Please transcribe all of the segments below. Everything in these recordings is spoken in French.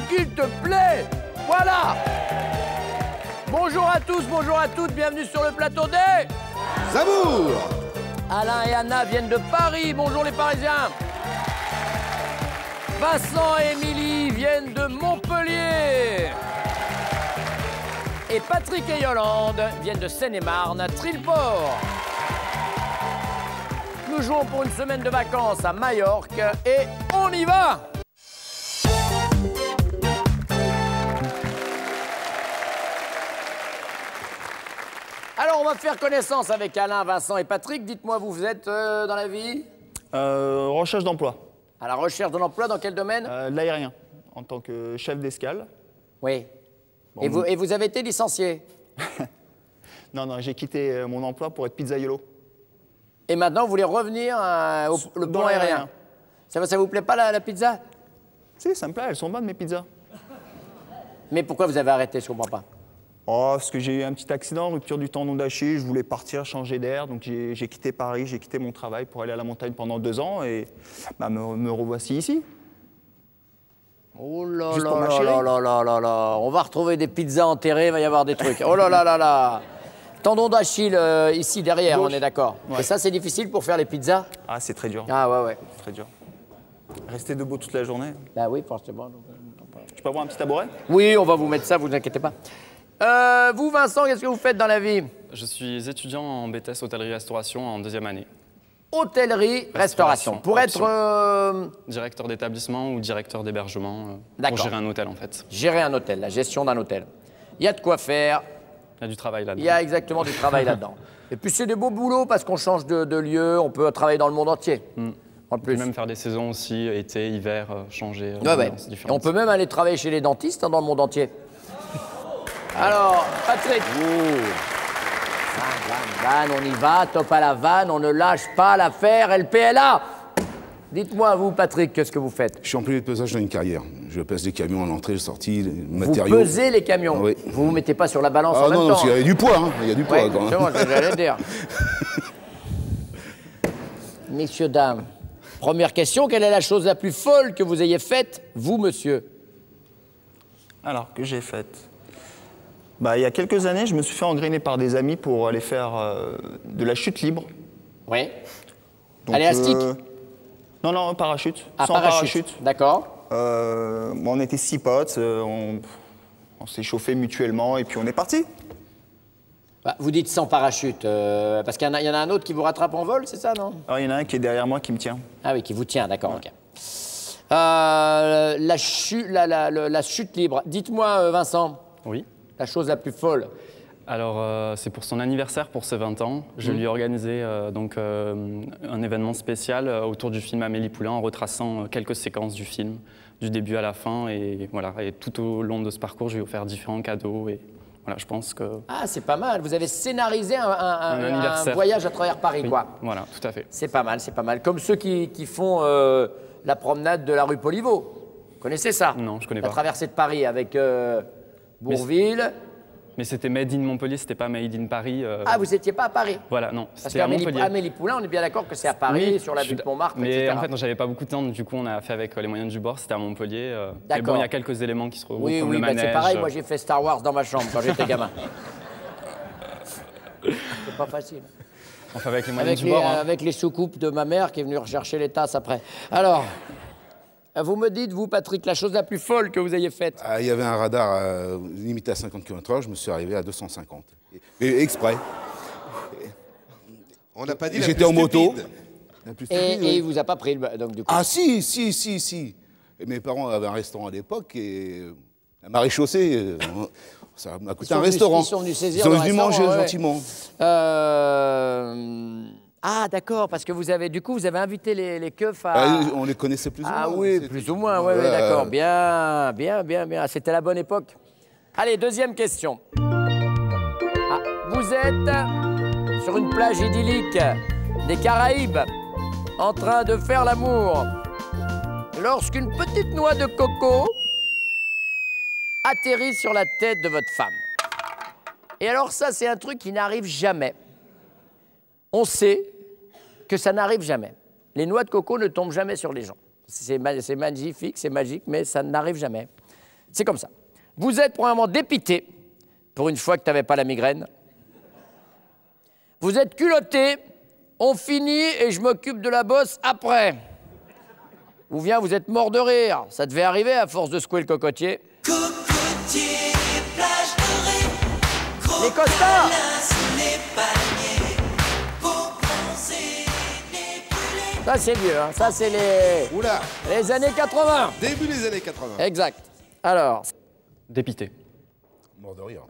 qu'il te plaît. Voilà. Bonjour à tous, bonjour à toutes, bienvenue sur le plateau des... Zamour. Alain et Anna viennent de Paris, bonjour les Parisiens. Vincent et Émilie viennent de Montpellier. Et Patrick et Yolande viennent de Seine-et-Marne, Trilleport. Nous jouons pour une semaine de vacances à Majorque et on y va! Alors, on va faire connaissance avec Alain, Vincent et Patrick. Dites-moi, vous êtes dans la vie? Recherche d'emploi. À la recherche de l'emploi, dans quel domaine? L'aérien, en tant que chef d'escale. Oui. Bon, Et vous avez été licencié? Non, j'ai quitté mon emploi pour être pizzaiolo. Et maintenant, vous voulez revenir au Dans pont aérien? l'aérien. Ça vous plaît pas, la pizza? Si, ça me plaît, elles sont bonnes mes pizzas. Mais pourquoi vous avez arrêté? Je comprends pas. Oh, parce que j'ai eu un petit accident, rupture du tendon d'Achille, je voulais partir, changer d'air, donc j'ai quitté Paris, j'ai quitté mon travail pour aller à la montagne pendant 2 ans et bah, me revoici ici. Oh là Juste là pour ma là chérie. là là là là. On va retrouver des pizzas enterrées, il va y avoir des trucs. Oh là là là là. Tendon d'Achille ici derrière, Gauche. on est d'accord. Ouais. Et ça, c'est difficile pour faire les pizzas? Ah, c'est très dur, Ah ouais, ouais. très dur. Rester debout toute la journée. Bah oui, forcément. Je peux avoir un petit tabouret? Oui, on va vous mettre ça, vous inquiétez pas. Vous, Vincent, qu'est-ce que vous faites dans la vie? Je suis étudiant en BTS hôtellerie-restauration en 2e année. Hôtellerie, restauration. Pour être Directeur d'établissement ou directeur d'hébergement pour D'accord. gérer un hôtel en fait. gérer un hôtel, la gestion d'un hôtel. Il y a de quoi faire, Il y a du travail là-dedans. il y a exactement du travail là-dedans. Et puis c'est des beaux boulots parce qu'on change de lieu, on peut travailler dans le monde entier. En On peut plus. même faire des saisons aussi, été, hiver, changer Ouais, ouais. d'ambiance Et différente. on peut même aller travailler chez les dentistes dans le monde entier. Alors, Patrick. Vanne, on y va, top à la vanne, on ne lâche pas l'affaire LPLA. Dites-moi, vous, Patrick, qu'est-ce que vous faites? Je suis employé de pesage dans une carrière. Je pèse des camions en entrée, sortie, Vous matériaux. pesez les camions. Oui. Vous ne vous mettez pas sur la balance en Ah même non, temps. parce qu'il y a du poids, hein. Il y a du poids. Ouais, quand même. justement, j'allais le dire. Messieurs, dames, première question, quelle est la chose la plus folle que vous ayez faite, vous, monsieur? Alors, que j'ai fait bah, il y a quelques années, je me suis fait engrainer par des amis pour aller faire de la chute libre. Oui. Donc, Élastique? Non, parachute. Ah, Sans parachute. D'accord. On était 6 potes, on s'est chauffé mutuellement et puis on est parti. Bah, vous dites sans parachute, parce qu'il y en a un autre qui vous rattrape en vol, c'est ça, non? Alors, il y en a un qui est derrière moi qui me tient. Ah oui, qui vous tient, d'accord, ok. La chute libre. Dites-moi, Vincent, Oui. la chose la plus folle. Alors, c'est pour son anniversaire, pour ses 20 ans. Je lui ai organisé un événement spécial autour du film Amélie Poulain en retraçant quelques séquences du film, du début à la fin. Et voilà, et tout au long de ce parcours, je lui ai offert différents cadeaux. Et voilà, je pense que... Ah, c'est pas mal. Vous avez scénarisé un anniversaire. voyage à travers Paris, Oui, quoi. voilà, tout à fait. C'est pas mal, c'est pas mal. Comme ceux qui font la promenade de la rue Poliveau. Vous connaissez ça? Non, je connais La pas. traversée de Paris avec Bourville. Mais c'était Made in Montpellier, c'était pas Made in Paris. Ah, vous n'étiez pas à Paris? Voilà, non, Parce c'était à Montpellier. qu'Amélie Poulain, on est bien d'accord que c'est à Paris, Oui, sur la je butte suis Montmartre, Mais etc. en fait, j'avais pas beaucoup de temps, du coup, on a fait avec les moyens du bord, c'était à Montpellier. Mais D'accord. bon, il y a quelques éléments qui se regroupent, Oui, comme oui, le bah, manège. c'est pareil, moi j'ai fait Star Wars dans ma chambre quand j'étais gamin. C'est pas facile. Enfin, avec les moyens du bord. Hein. Avec les soucoupes de ma mère qui est venue rechercher les tasses après. Alors, vous me dites, vous, Patrick, la chose la plus folle que vous ayez faite? Ah, il y avait un radar limité à 50 km/h, je me suis arrivé à 250. Et exprès. On n'a pas dit la J'étais plus en moto. stupide. La plus Et stupide, il oui. vous a pas pris, donc du coup. Ah si. Et mes parents avaient un restaurant à l'époque et la maréchaussée, ça m'a coûté un restaurant. Ils sont venus saisir Ils sont le venus restaurant, manger ouais. gentiment. Ah, d'accord, parce que vous avez invité les keufs à... Ah, on les connaissait plus ou moins. Ah oui, C'était- plus ou moins, oui, Voilà. d'accord. Bien. C'était la bonne époque. Allez, deuxième question. Ah, vous êtes sur une plage idyllique des Caraïbes, en train de faire l'amour, lorsqu'une petite noix de coco atterrit sur la tête de votre femme. Et alors ça, c'est un truc qui n'arrive jamais. On sait que ça n'arrive jamais. Les noix de coco ne tombent jamais sur les gens. C'est magnifique, c'est magique, mais ça n'arrive jamais. C'est comme ça. Vous êtes probablement dépité, pour une fois que tu n'avais pas la migraine. Vous êtes culotté, on finit et je m'occupe de la bosse après. Ou bien vous êtes mort de rire, ça devait arriver à force de secouer le cocotier. Cocotier, plage dorée, gros Les costards câlins sous les palmiers, pour bronzer les brûlés. Ça c'est vieux, hein. Ça c'est Oula, les années 80. début des années 80. Exact. Alors, Dépité. Mort de rire.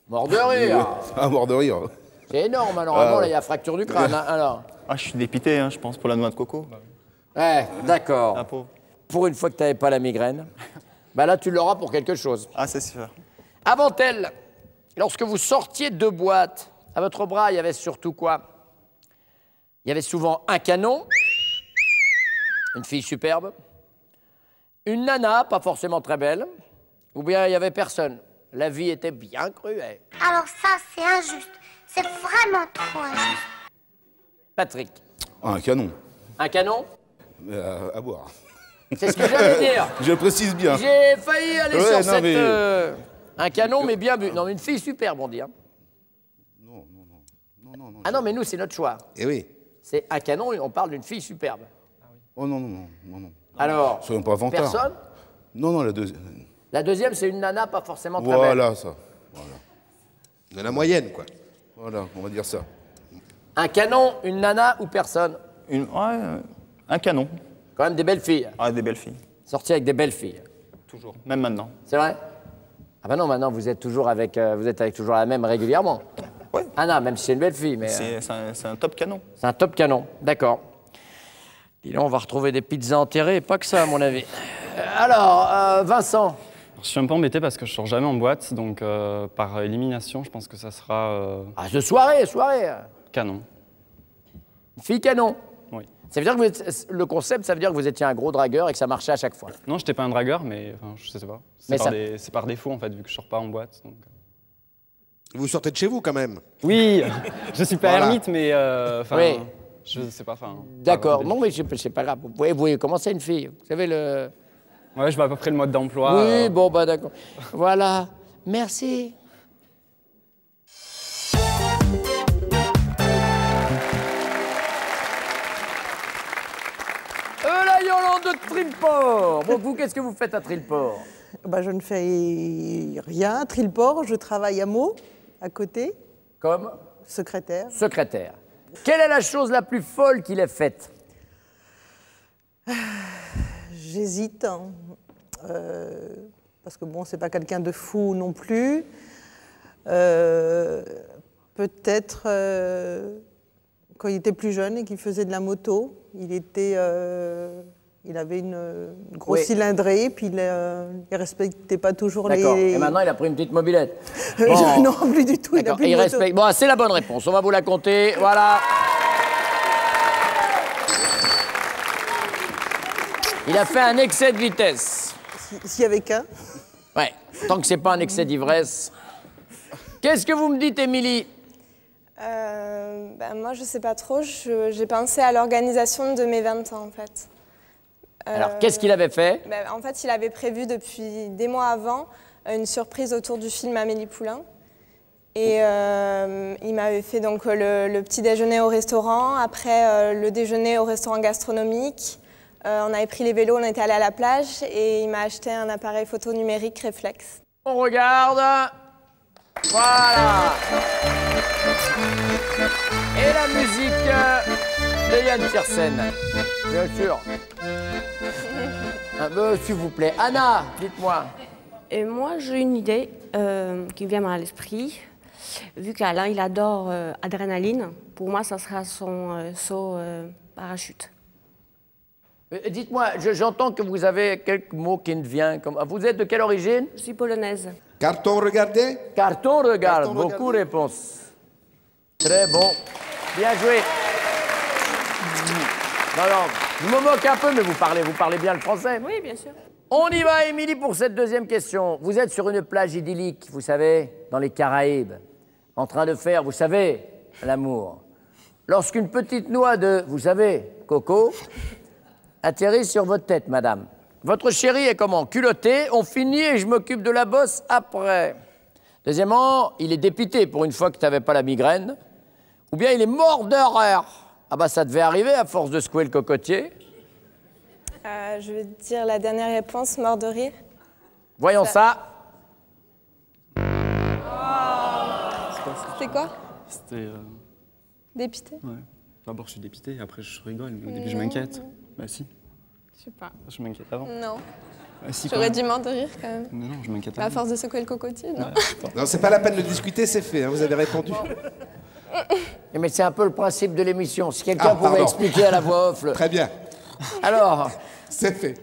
mort de rire. Ah, mort de rire. C'est énorme, alors vraiment, là, il y a fracture du crâne. Hein. Alors, Ah, je suis dépité, hein, je pense, pour la noix de coco. ouais, d'accord. Ah, pauvre. Pour une fois que tu n'avais pas la migraine, bah là, tu l'auras pour quelque chose. Ah, c'est sûr. Avant elle, lorsque vous sortiez de boîte, à votre bras, il y avait surtout quoi? Il y avait souvent un canon, une fille superbe, une nana, pas forcément très belle, ou bien il y avait personne. La vie était bien cruelle. Alors ça, c'est injuste. C'est vraiment trop injuste. Patrick, Ah, un canon. un canon? À boire. C'est ce que j'allais dire. Je précise bien. J'ai failli aller Ouais, sur non, cette... mais- un canon, mais bien bu. Non, une fille superbe, on dit. Hein. Non. Ah non, mais nous, c'est notre choix. Eh oui. C'est un canon et on parle d'une fille superbe. Oh non. Alors, Soyons pas vantards. personne? Non, la deuxième. La deuxième, c'est une nana pas forcément très belle. Voilà, ça. De la moyenne, quoi. Voilà, on va dire ça. Un canon, une nana ou personne? Un canon. Quand même des belles filles. Ah, des belles filles. Sortir avec des belles filles. Toujours. Même maintenant. C'est vrai? Ah ben non, maintenant vous êtes toujours avec, toujours la même régulièrement. Ouais. Anna, même si c'est une belle fille, mais C'est un top canon. c'est un top canon. D'accord. Dis donc, on va retrouver des pizzas enterrées, pas que ça à mon avis. Alors, Vincent. Je suis un peu embêté parce que je sors jamais en boîte, donc par élimination, je pense que ça sera Ah, de soirée. canon. Fille canon. Oui. Ça veut dire que le concept, ça veut dire que vous étiez un gros dragueur et que ça marchait à chaque fois. Non, je n'étais pas un dragueur, mais enfin, je sais pas. Mais ça- C'est par défaut, en fait, vu que je sors pas en boîte. Donc... Vous sortez de chez vous, quand même. Oui, je suis pas Voilà. ermite, mais enfin, Oui. je sais pas. Enfin, D'accord. pas- Non, mais c'est pas grave. Vous pouvez commencer une fille. Vous savez le... Ouais, je vois à peu près le mode d'emploi. Oui, bon, bah d'accord. Voilà. Merci. La Yolande de Trilport. Bon, vous, qu'est-ce que vous faites à Trilport? Bah, je ne fais rien. Trilport, je travaille à Meaux, à côté, Comme secrétaire. secrétaire. Quelle est la chose la plus folle qu'il ait faite? J'hésite, hein. Parce que bon, c'est pas quelqu'un de fou non plus. Peut-être quand il était plus jeune et qu'il faisait de la moto, il avait une grosse Oui. cylindrée, puis il respectait pas toujours D'accord. les. Et maintenant, il a pris une petite mobilette. Bon. Non, plus du tout. Il a D'accord. plus Et de il moto. respecte. Bon, c'est la bonne réponse. On va vous la compter. Voilà. Il a fait un excès de vitesse. S'il y avait qu'un. Ouais. Tant que c'est pas un excès d'ivresse. Qu'est-ce que vous me dites, Émilie? Moi, je sais pas trop. J'ai pensé à l'organisation de mes 20 ans, en fait. Alors, qu'est-ce qu'il avait fait? En fait, il avait prévu depuis des mois avant une surprise autour du film Amélie Poulain. Et il m'avait fait donc le petit déjeuner au restaurant, après le déjeuner au restaurant gastronomique. On avait pris les vélos, on était allé à la plage et il m'a acheté un appareil photo numérique réflexe. On regarde. Voilà. Et la musique de Yann Tiersen. Bien sûr. S'il vous plaît. Anna, dites-moi. Et moi, j'ai une idée qui vient à l'esprit. Vu qu'Alain, il adore Adrénaline, pour moi, ça sera son saut parachute. Dites-moi, j'entends que vous avez quelques mots qui ne viennent comme... Vous êtes de quelle origine? Je suis polonaise. Carton, regardez. Carton regarde, Carton beaucoup regarde. réponses. Très bon. Bien joué. Non, je me moque un peu, mais vous parlez bien le français. Oui, bien sûr. On y va, Émilie, pour cette deuxième question. Vous êtes sur une plage idyllique, vous savez, dans les Caraïbes, en train de faire, vous savez, l'amour. Lorsqu'une petite noix de, vous savez, coco, atterrit sur votre tête, madame. Votre chéri est comment? Culotté, on finit et je m'occupe de la bosse après. Deuxièmement, il est dépité pour une fois que tu n'avais pas la migraine. Ou bien il est mort d'horreur. Ah bah ça devait arriver à force de secouer le cocotier. Je vais te dire la dernière réponse, mort de rire. Voyons ça. C'était quoi? C'était... Dépité? Ouais. D'abord, je suis dépité, après, je rigole, mais au début, je m'inquiète. Bah si, Je sais pas. je m'inquiète avant. Non. Bah, si, quand J'aurais même. dit mort de rire quand même. Mais non, je m'inquiète À avant. force de secouer le cocotier, non? Non, c'est pas la peine de discuter, c'est fait, hein, vous avez répondu. Mais c'est un peu le principe de l'émission. Si quelqu'un Ah, pouvait pardon. expliquer à la voix off. Très bien, Alors, c'est fait.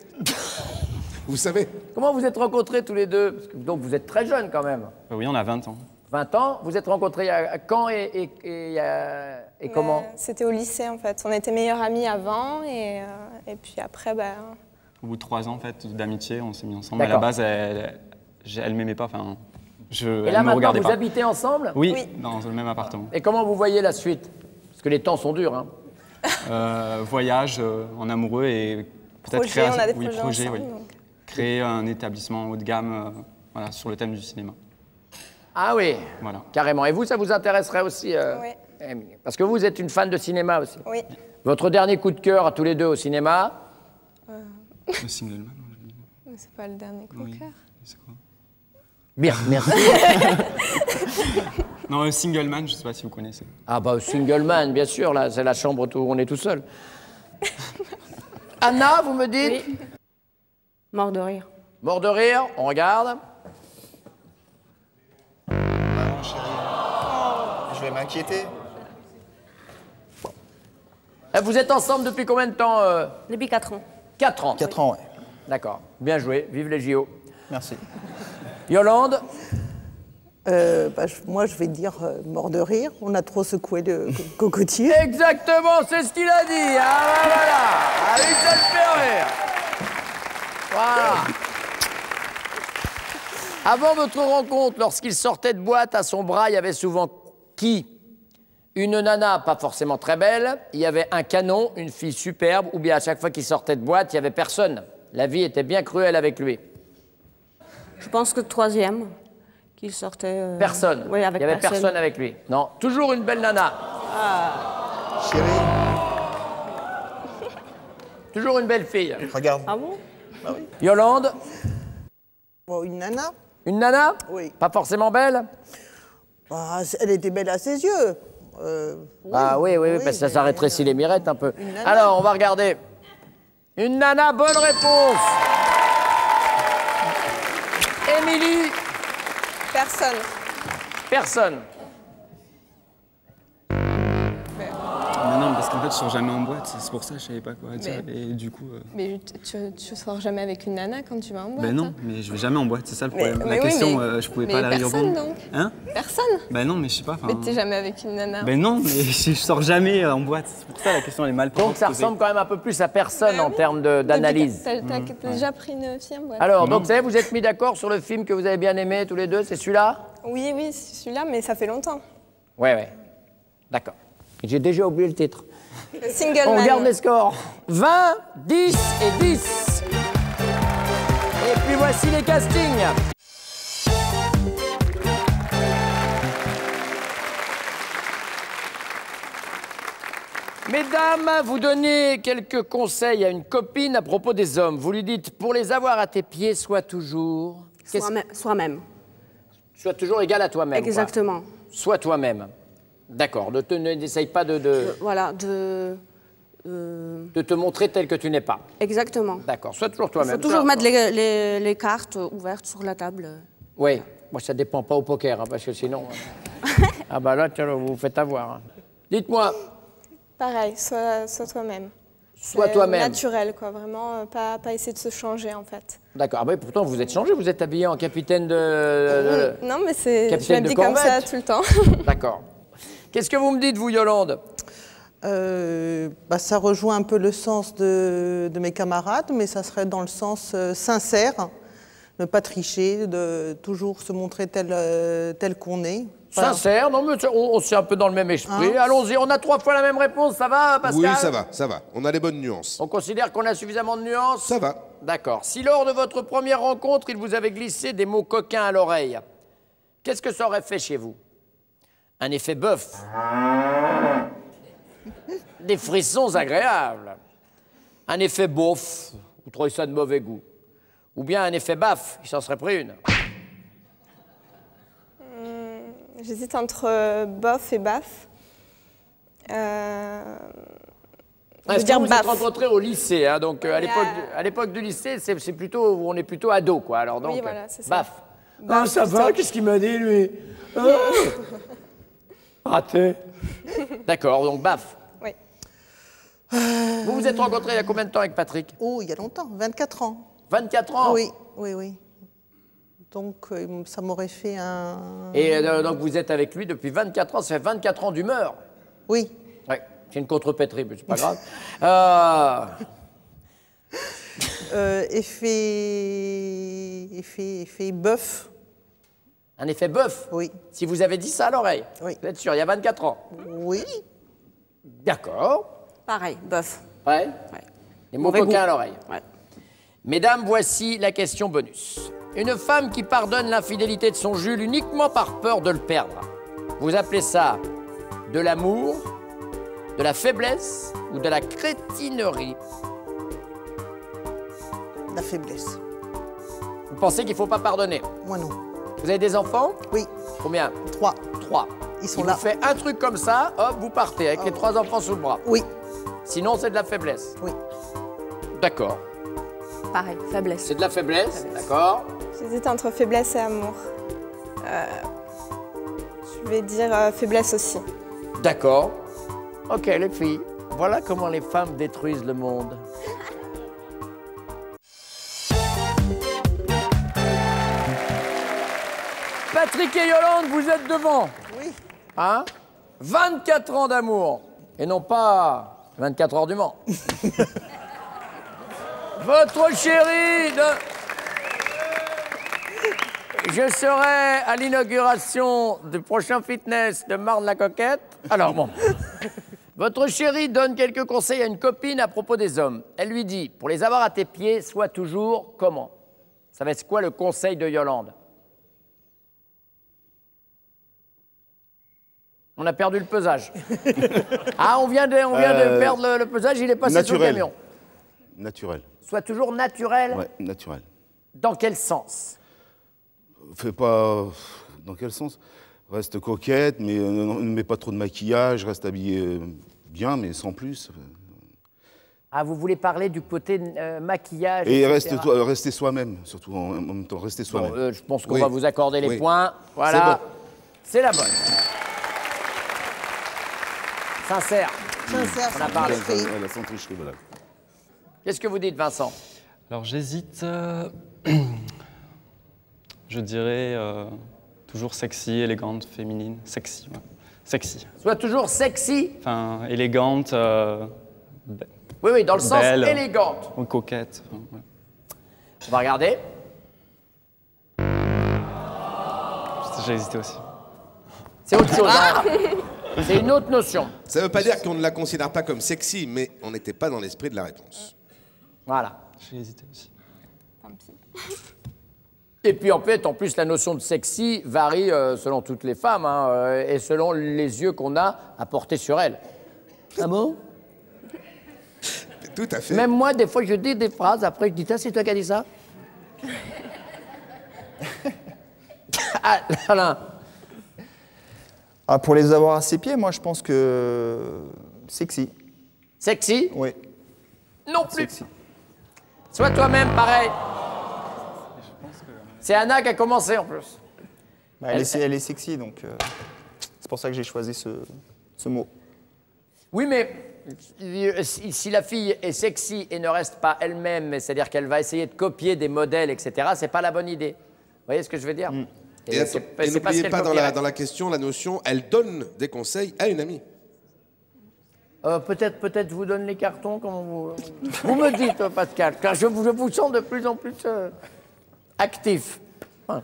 Vous savez, comment vous êtes rencontrés tous les deux? Parce que, donc vous êtes très jeunes quand même. Bah oui, on a 20 ans. 20 ans. Vous êtes rencontrés à quand et comment? C'était au lycée en fait. On était meilleurs amis avant et puis après, bah, Au bout de 3 ans, en fait, d'amitié, on s'est mis ensemble. À la D'accord. base, elle m'aimait pas, enfin... Et elle là me maintenant, regardait vous pas. habitez ensemble? Oui, Oui. dans le même appartement. Et comment vous voyez la suite? Parce que les temps sont durs. Hein. Voyage en amoureux et peut-être projet, on a des oui, projets projet, ensemble. oui. Donc. Créer un établissement haut de gamme voilà, sur le thème du cinéma. Ah oui, Voilà. carrément. Et vous, ça vous intéresserait aussi Oui. Émilie? Parce que vous êtes une fan de cinéma aussi. Oui. Votre dernier coup de cœur à tous les deux au cinéma? Le single man, Mais c'est pas le dernier coup de oui. cœur. C'est quoi? Bien, merci. Non, le single man, je sais pas si vous connaissez. Ah bah Single Man, bien sûr, là, c'est la chambre où on est tout seul. Anna, vous me dites? Oui. Mort de rire. Mort de rire, on regarde. Je vais m'inquiéter. Vous êtes ensemble depuis combien de temps Depuis 4 ans. 4 ans. 4 ans, ouais. D'accord, bien joué, vive les JO. Merci. Yolande? Moi, je vais dire mort de rire. On a trop secoué le cocotier. Exactement, c'est ce qu'il a dit. Ah bah voilà, ah oui, ça le fait rire. Voilà. Avant votre rencontre, lorsqu'il sortait de boîte, à son bras, il y avait souvent qui? Une nana, pas forcément très belle, il y avait un canon, une fille superbe, ou bien à chaque fois qu'il sortait de boîte, il n'y avait personne. La vie était bien cruelle avec lui. Je pense que le troisième, qu'il sortait... Personne. Oui, avec il n'y avait personne avec lui. Non, toujours une belle nana. chérie, Toujours une belle fille. regarde. Ah bon? Yolande? Bon, une nana. Une nana? Oui. Pas forcément belle? Ah, elle était belle à ses yeux. Ah oui, parce que ça mais- s'arrêterait les mirettes un peu. Une nana. Alors, on va regarder. Une nana, bonne réponse. Émilie, Personne. personne. Non, parce qu'en fait, je sors jamais en boîte, c'est pour ça que je savais pas quoi dire. Mais- Et du coup... Mais tu sors jamais avec une nana quand tu vas en boîte. Ben non, hein. mais je vais jamais en boîte, c'est ça le Mais- problème. mais La oui, question, mais- je pouvais mais pas la personne, répondre. donc. Hein? Personne. Ben non, mais je sais pas. Mais t'es jamais avec une nana. Ben non, mais je sors jamais en boîte. C'est pour ça la question elle est mal posée. Donc ça ressemble quand même un peu plus à personne Bah en oui. termes d'analyse. T'as déjà pris une fille en boîte? Alors, donc vous savez, vous êtes mis d'accord sur le film que vous avez bien aimé tous les deux, c'est celui-là? Oui, c'est celui-là, mais ça fait longtemps. Ouais. D'accord. J'ai déjà oublié le titre. Le Single On Man. regarde les scores. 20, 10 et 10. Et puis voici les castings. Mesdames, vous donnez quelques conseils à une copine à propos des hommes. Vous lui dites, pour les avoir à tes pieds, sois toujours... Soi-même. Sois toujours égal à toi-même. quoi. Exactement. Sois toi-même. D'accord. N'essaye pas de Voilà, te montrer tel que tu n'es pas. exactement. D'accord. Sois toujours Il toi-même. faut toujours mettre les cartes ouvertes sur la table. Oui. Moi, ça dépend pas au poker, hein, parce que sinon... ah bah là, tiens, vous vous faites avoir. hein. Dites-moi, Pareil, sois toi-même. sois toi-même. Naturel, quoi. Vraiment, pas essayer de se changer, en fait. D'accord. Ah bah, pourtant, vous êtes changé. Vous êtes habillé en capitaine de... Non, mais je Capitaine de m'habille comme ça corvette. tout le temps. D'accord. Qu'est-ce que vous me dites, vous, Yolande? Ça rejoint un peu le sens de mes camarades, mais ça serait dans le sens sincère, ne pas tricher, de toujours se montrer tel qu'on est. Voilà. Sincère, non, mais on est un peu dans le même esprit. Hein? Allons-y, on a 3 fois la même réponse. Ça va, Pascal? Oui, ça va. On a les bonnes nuances. On considère qu'on a suffisamment de nuances? Ça va. D'accord. Si lors de votre première rencontre, il vous avait glissé des mots coquins à l'oreille, qu'est-ce que ça aurait fait chez vous? Un effet bœuf. Des frissons agréables. Un effet beauf. Vous trouvez ça de mauvais goût. Ou bien un effet baf. Il s'en serait pris une. J'hésite entre bof et baf. Est-ce que vous vous êtes rencontrés au lycée, hein, donc à l'époque du lycée, c'est plutôt, on est plutôt ado, quoi. Alors donc, oui, voilà, c'est ça. baf. Ah, ça va, qu'est-ce qu'il m'a dit, lui? Raté. D'accord, donc baf. Oui. Vous vous êtes rencontrés il y a combien de temps avec Patrick? Oh, il y a longtemps, 24 ans. 24 ans? Oui, oui, oui. Donc, ça m'aurait fait un... Et donc, vous êtes avec lui depuis 24 ans, ça fait 24 ans d'humeur? Oui. Ouais, c'est une contrepétrie, mais c'est pas grave. Effet bœuf. Un effet bœuf? Oui. Si vous avez dit ça à l'oreille? Oui. Vous êtes sûr, il y a 24 ans? Oui. D'accord. Pareil, bœuf. Ouais? Ouais. Les mots coquins à l'oreille. Ouais. Mesdames, voici la question bonus. Une femme qui pardonne l'infidélité de son Jules uniquement par peur de le perdre. Vous appelez ça de l'amour, de la faiblesse ou de la crétinerie? La faiblesse. Vous pensez qu'il ne faut pas pardonner? Moi non. Vous avez des enfants? Oui. Combien? 3. 3. Ils sont Il là. vous fait un truc comme ça, hop, vous partez avec les 3 enfants sous le bras. Oui. Sinon, c'est de la faiblesse. Oui. D'accord. Pareil, faiblesse. C'est de la faiblesse, d'accord. J'hésite entre faiblesse et amour. Je vais dire faiblesse aussi. D'accord. Ok, les filles, voilà comment les femmes détruisent le monde. Patrick et Yolande, vous êtes devant. Oui. Hein? 24 ans d'amour. Et non pas 24 heures du Mans. Votre chérie de... Je serai à l'inauguration du prochain fitness de Marne-la-Coquette. Alors bon. Votre chérie donne quelques conseils à une copine à propos des hommes. Elle lui dit, pour les avoir à tes pieds, sois toujours comment? Ça va être quoi le conseil de Yolande? On a perdu le pesage. Ah, on vient de perdre le pesage, il est passé sur le camion. Naturel. Sois toujours naturel? Ouais, naturel. Dans quel sens? Fais pas... Dans quel sens? Reste coquette, mais ne mets pas trop de maquillage, reste habillée bien, mais sans plus. Ah, vous voulez parler du côté maquillage, Et etc. restez soi-même, surtout en même temps, restez soi-même. Bon, je pense qu'on Oui. va vous accorder les Oui. points. Voilà. C'est la bonne. Sincère. Sincère, On a parlé. La sans tricherie, voilà. Qu'est-ce que vous dites, Vincent? Alors j'hésite. Je dirais toujours sexy, élégante, féminine. Sexy, ouais. Sexy. Sois toujours sexy. Enfin, élégante. Oui, oui, dans le sens belle, élégante. ou coquette. Enfin, ouais. On va regarder. J'ai hésité aussi. C'est autre chose. hein. C'est une autre notion. Ça ne veut pas dire qu'on ne la considère pas comme sexy, mais on n'était pas dans l'esprit de la réponse. Voilà. J'ai hésité aussi. Et puis en plus, la notion de sexy varie selon toutes les femmes hein, et selon les yeux qu'on a à porter sur elles. Ah bon? Tout à fait. Même moi, des fois, je dis des phrases, après je dis, c'est toi qui as dit ça? Ah, Alain. Ah, pour les avoir à ses pieds, moi je pense que sexy. Sexy? Oui. Non plus. Sexy. Sois toi-même, pareil. C'est Anna qui a commencé en plus. Bah, elle est sexy, donc c'est pour ça que j'ai choisi ce mot. Oui, mais si la fille est sexy et ne reste pas elle-même, c'est-à-dire qu'elle va essayer de copier des modèles, etc., c'est pas la bonne idée. Vous voyez ce que je veux dire? Et n'oubliez pas dans la question la notion, elle donne des conseils à une amie. Peut-être je vous donne les cartons, comment vous me dites, Pascal, car je vous sens de plus en plus actif. Enfin,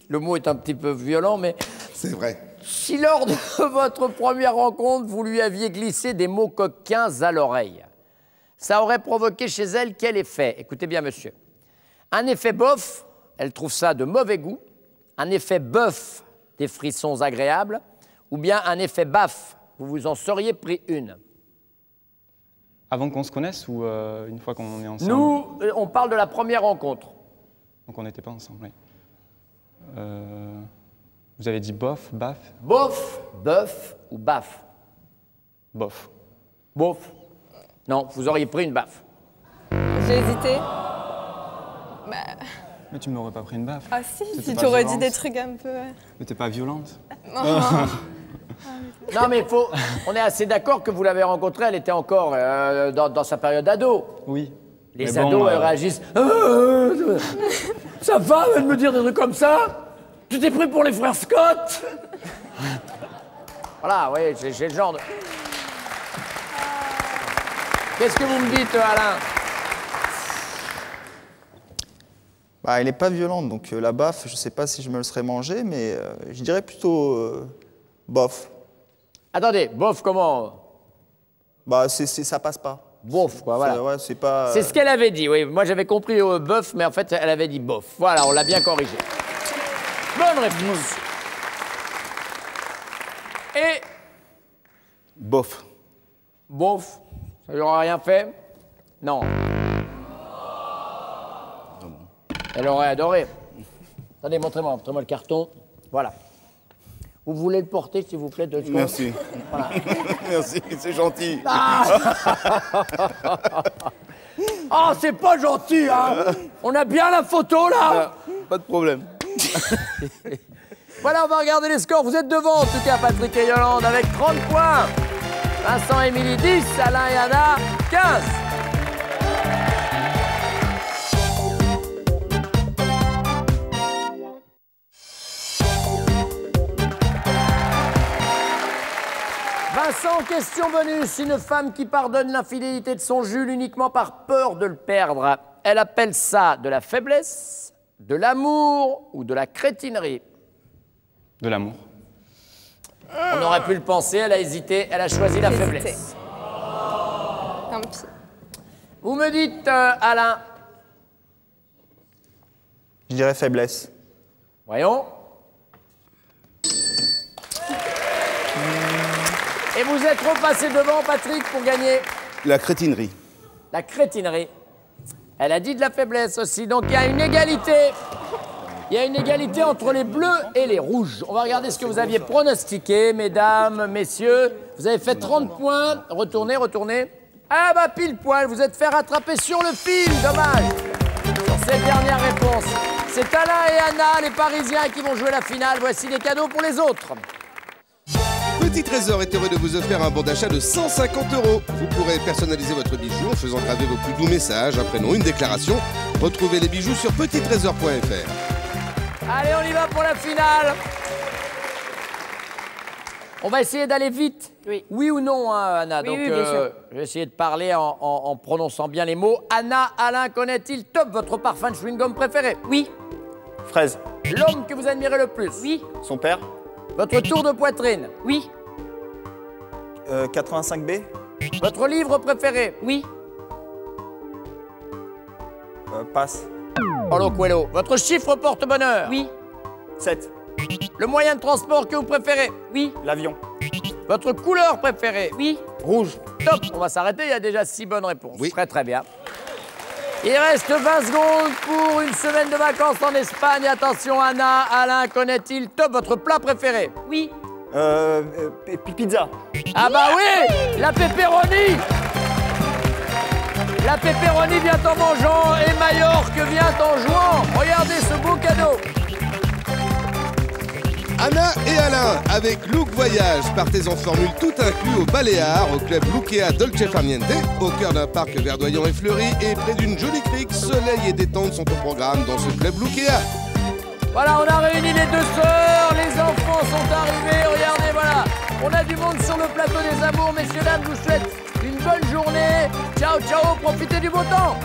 le mot est un petit peu violent, mais... C'est vrai. Si lors de votre première rencontre, vous lui aviez glissé des mots coquins à l'oreille, ça aurait provoqué chez elle quel effet? Écoutez bien, monsieur. Un effet bof, elle trouve ça de mauvais goût. Un effet bœuf, des frissons agréables. Ou bien un effet baf, vous vous en seriez pris une. Avant qu'on se connaisse ou une fois qu'on est ensemble? Nous, on parle de la première rencontre. Donc on n'était pas ensemble, oui. Vous avez dit bof, baf? Bof, bœuf ou baf? Bof. Bof. Non, vous auriez pris une baffe. J'ai hésité. Mais tu m'aurais pas pris une baffe. Ah si, C'était si pas tu aurais dit violente. des trucs un peu... Mais t'es pas violente. Non, mais on est assez d'accord que vous l'avez rencontrée, elle était encore dans sa période ado. Oui. Les Mais bon, ados réagissent. Ça va, elle me dire des trucs comme ça? Tu t'es pris pour les frères Scott? Voilà, oui, j'ai le genre de... Qu'est-ce que vous me dites, Alain? Bah, elle n'est pas violente, donc la baffe, je ne sais pas si je me le serais mangé, mais je dirais plutôt bof. Attendez, bof comment? Bah, ça passe pas. Bof, quoi, voilà. Ouais, c'est pas... C'est ce qu'elle avait dit, oui. Moi, j'avais compris bœuf, mais en fait, elle avait dit bof. Voilà, on l'a bien corrigé. Bonne réponse. Et... Bof. Bof. Ça lui aura rien fait? Non. Elle aurait adoré. Attendez, montrez-moi le carton. Voilà. Vous voulez le porter, s'il vous plaît, 2 secondes? Merci. Voilà. Merci, c'est gentil. Oh, c'est pas gentil, hein? On a bien la photo, là? Pas de problème. Voilà, on va regarder les scores. Vous êtes devant, en tout cas, Patrick et Yolande, avec 30 points. Vincent et Émilie, 10. Alain et Anna, 15. Vincent, question bonus. Une femme qui pardonne l'infidélité de son Jules uniquement par peur de le perdre. Elle appelle ça de la faiblesse, de l'amour ou de la crétinerie? De l'amour. On aurait pu le penser, elle a hésité, elle a choisi la faiblesse. Tant pis. Vous me dites, Alain? Je dirais faiblesse. Voyons. Et vous êtes trop passé devant, Patrick, pour gagner. La crétinerie. La crétinerie. Elle a dit de la faiblesse aussi, donc il y a une égalité. Il y a une égalité entre les bleus et les rouges. On va regarder ce que vous aviez pronostiqué, mesdames, messieurs. Vous avez fait 30 points. Retournez, retournez. Ah bah pile poil, vous êtes fait rattraper sur le fil, dommage. Sur cette dernière réponse. C'est Alain et Anna, les Parisiens, qui vont jouer la finale. Voici les cadeaux pour les autres. Petit Trésor est heureux de vous offrir un bon d'achat de 150 €. Vous pourrez personnaliser votre bijou en faisant graver vos plus doux messages, un prénom, une déclaration. Retrouvez les bijoux sur petittrésor.fr. Allez, on y va pour la finale. On va essayer d'aller vite. Oui. Oui ou non, hein, Anna? Oui, donc, oui, bien sûr. je vais essayer de parler en prononçant bien les mots. Anna, Alain, connaît-il top votre parfum de chewing-gum préféré? Oui. Fraise. L'homme que vous admirez le plus? Oui. Son père. Votre tour de poitrine? Oui. 85B. Votre livre préféré? Oui. Passe. Paulo Coelho. Votre chiffre porte-bonheur? Oui. 7. Le moyen de transport que vous préférez? Oui. L'avion. Votre couleur préférée? Oui. Rouge. Top. On va s'arrêter, il y a déjà 6 bonnes réponses. Oui. Très très bien. Il reste 20 secondes pour une semaine de vacances en Espagne. Attention, Anna, Alain, connaît-il top votre plat préféré? Oui. Pizza. Ah bah oui, la pepperoni. La pepperoni vient en mangeant et Majorque vient en jouant. Regardez ce beau cadeau. Anna et Alain, avec Look Voyage, partez en formule tout inclus au Baléares, au club Lukea Dolce Farniente, au cœur d'un parc verdoyant et fleuri et près d'une jolie crique. Soleil et détente sont au programme dans ce club Lukea. Voilà, on a réuni les deux sœurs, les enfants sont arrivés, regardez, voilà. On a du monde sur le plateau des amours, messieurs, dames, je vous souhaite une bonne journée. Ciao, ciao, profitez du beau temps.